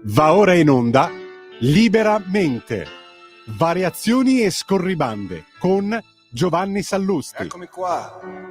Va ora in onda Liberamente, variazioni e scorribande con Giovanni Sallusti. Eccomi qua.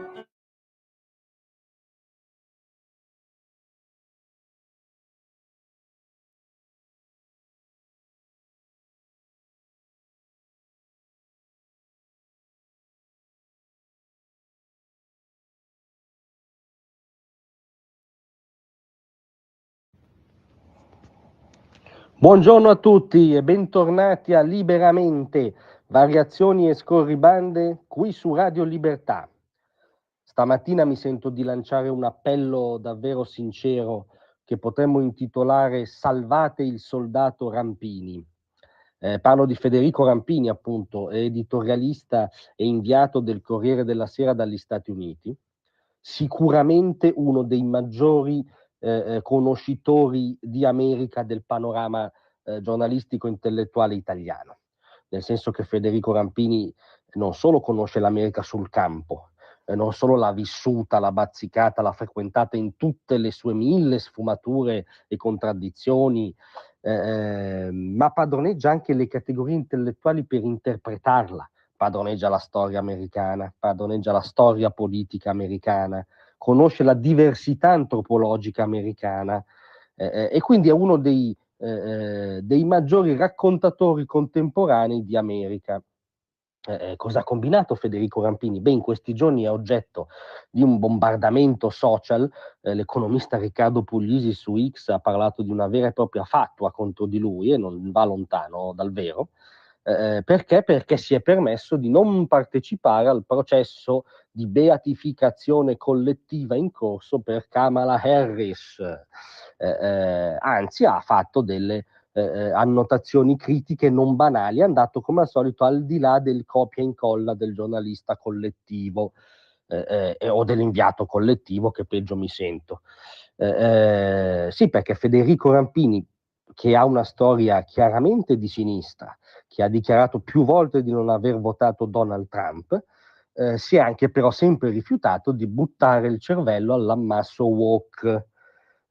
Buongiorno a tutti e bentornati a Liberamente, variazioni e scorribande qui su Radio Libertà. Stamattina mi sento di lanciare un appello davvero sincero che potremmo intitolare Salvate il soldato Rampini. Parlo di Federico Rampini, appunto, editorialista e inviato del Corriere della Sera dagli Stati Uniti, sicuramente uno dei maggiori conoscitori di America del panorama giornalistico intellettuale italiano, nel senso che Federico Rampini non solo conosce l'America sul campo, non solo l'ha vissuta, l'ha bazzicata, l'ha frequentata in tutte le sue mille sfumature e contraddizioni, ma padroneggia anche le categorie intellettuali per interpretarla, padroneggia la storia americana, padroneggia la storia politica americana, conosce la diversità antropologica americana e quindi è uno dei maggiori raccontatori contemporanei di America. Cosa ha combinato Federico Rampini? Beh, in questi giorni è oggetto di un bombardamento social. L'economista Riccardo Puglisi su X ha parlato di una vera e propria fatua contro di lui e non va lontano dal vero. Perché? Perché si è permesso di non partecipare al processo di beatificazione collettiva in corso per Kamala Harris. Anzi, ha fatto delle annotazioni critiche non banali, è andato come al solito al di là del copia e incolla del giornalista collettivo o dell'inviato collettivo, che peggio mi sento. Sì, perché Federico Rampini, che ha una storia chiaramente di sinistra, che ha dichiarato più volte di non aver votato Donald Trump, si è anche però sempre rifiutato di buttare il cervello all'ammasso woke.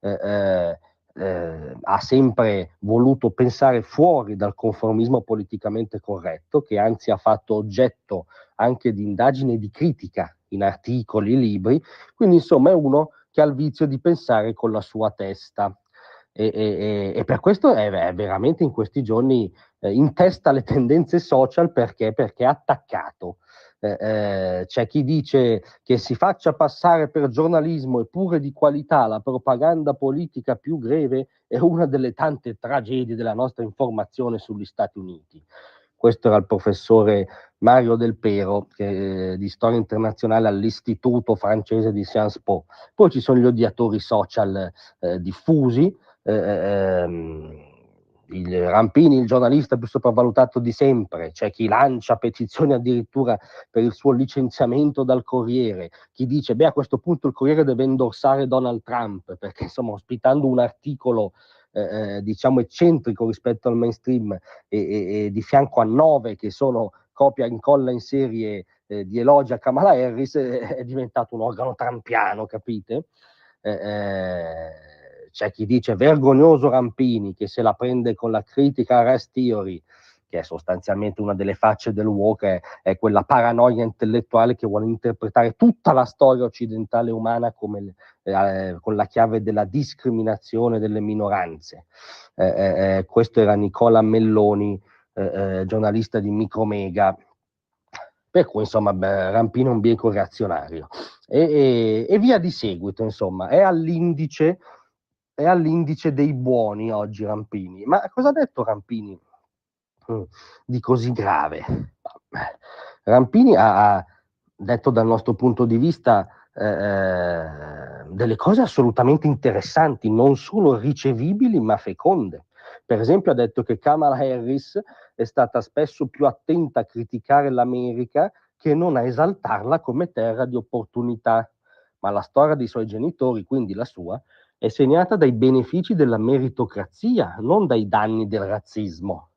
Ha sempre voluto pensare fuori dal conformismo politicamente corretto, che anzi ha fatto oggetto anche di indagini e di critica in articoli e libri, quindi insomma è uno che ha il vizio di pensare con la sua testa. E per questo è veramente in questi giorni in testa alle tendenze social, perché è attaccato. C'è chi dice che si faccia passare per giornalismo eppure di qualità la propaganda politica più greve è una delle tante tragedie della nostra informazione sugli Stati Uniti. Questo era il professore Mario Del Pero, di storia internazionale all'Istituto francese di Sciences Po. Poi ci sono gli odiatori social diffusi, il Rampini, il giornalista più sopravvalutato di sempre, c'è chi lancia petizioni addirittura per il suo licenziamento dal Corriere, chi dice beh, a questo punto il Corriere deve indossare Donald Trump, perché insomma ospitando un articolo diciamo eccentrico rispetto al mainstream e di fianco a 9 che sono copia e incolla in serie di elogi a Kamala Harris, è diventato un organo trampiano, capite? C'è chi dice vergognoso Rampini, che se la prende con la critica race theory, che è sostanzialmente una delle facce del woke, è quella paranoia intellettuale che vuole interpretare tutta la storia occidentale umana come con la chiave della discriminazione delle minoranze. Questo era Nicola Melloni, giornalista di Micromega. Per cui insomma Rampino è un bieco reazionario e via di seguito, insomma, è all'indice dei buoni oggi Rampini. Ma cosa ha detto Rampini di così grave? Rampini ha detto dal nostro punto di vista delle cose assolutamente interessanti, non solo ricevibili ma feconde. Per esempio ha detto che Kamala Harris è stata spesso più attenta a criticare l'America che non a esaltarla come terra di opportunità, ma la storia dei suoi genitori, quindi la sua, è segnata dai benefici della meritocrazia, non dai danni del razzismo.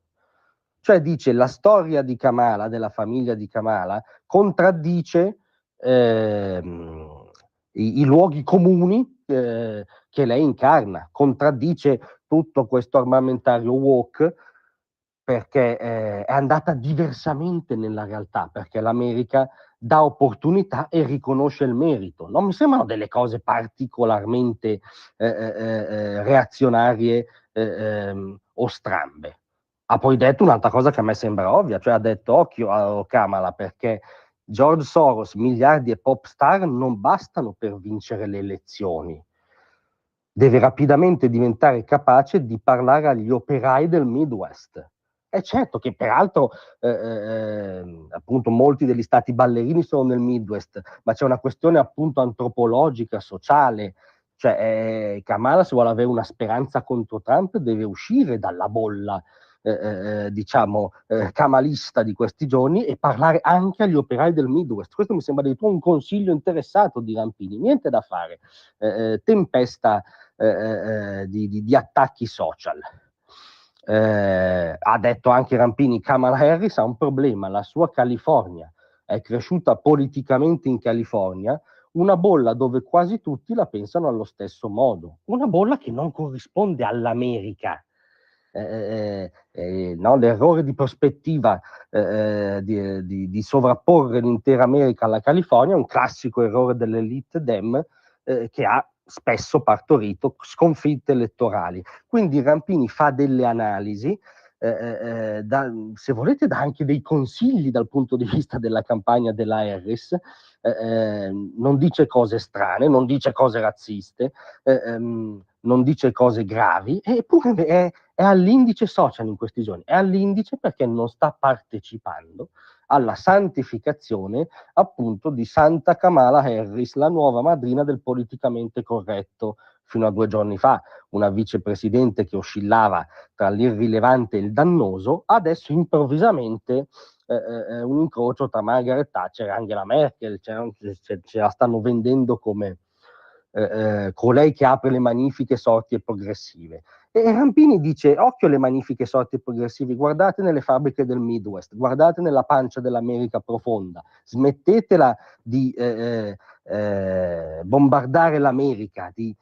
Cioè dice la storia di Kamala, della famiglia di Kamala, contraddice i luoghi comuni che lei incarna, contraddice tutto questo armamentario woke, perché è andata diversamente nella realtà, perché l'America dà opportunità e riconosce il merito. Non mi sembrano delle cose particolarmente reazionarie o strambe. Ha poi detto un'altra cosa che a me sembra ovvia, cioè ha detto occhio a Kamala, perché George Soros, miliardi e pop star non bastano per vincere le elezioni. Deve rapidamente diventare capace di parlare agli operai del Midwest. E certo che peraltro appunto molti degli stati ballerini sono nel Midwest, ma c'è una questione appunto antropologica, sociale, cioè Kamala, se vuole avere una speranza contro Trump, deve uscire dalla bolla diciamo kamalista di questi giorni e parlare anche agli operai del Midwest. Questo mi sembra addirittura un consiglio interessato di Rampini, niente da fare, tempesta di attacchi social. Ha detto anche Rampini, Kamala Harris ha un problema, la sua California è cresciuta politicamente in California, una bolla dove quasi tutti la pensano allo stesso modo, una bolla che non corrisponde all'America. No, l'errore di prospettiva di sovrapporre l'intera America alla California è un classico errore dell'elite Dem che ha spesso partorito sconfitte elettorali. Quindi Rampini fa delle analisi, se volete dà anche dei consigli dal punto di vista della campagna della Harris, non dice cose strane, non dice cose razziste, non dice cose gravi, eppure è all'indice social in questi giorni, è all'indice perché non sta partecipando alla santificazione appunto di Santa Kamala Harris, la nuova madrina del politicamente corretto. Fino a 2 giorni fa una vicepresidente che oscillava tra l'irrilevante e il dannoso, adesso improvvisamente un incrocio tra Margaret Thatcher e Angela Merkel, ce la stanno vendendo come colei che apre le magnifiche sorti e progressive. E Rampini dice, occhio alle magnifiche sorti e progressive, guardate nelle fabbriche del Midwest, guardate nella pancia dell'America profonda, smettetela di bombardare l'America, di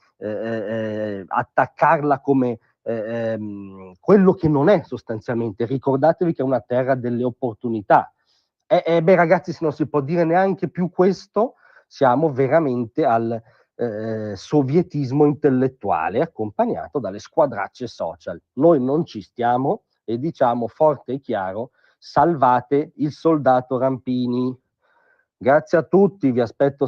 attaccarla come quello che non è sostanzialmente. Ricordatevi che è una terra delle opportunità. Beh ragazzi, se non si può dire neanche più questo, siamo veramente al sovietismo intellettuale accompagnato dalle squadracce social. Noi non ci stiamo e diciamo forte e chiaro: salvate il soldato Rampini. Grazie a tutti, vi aspetto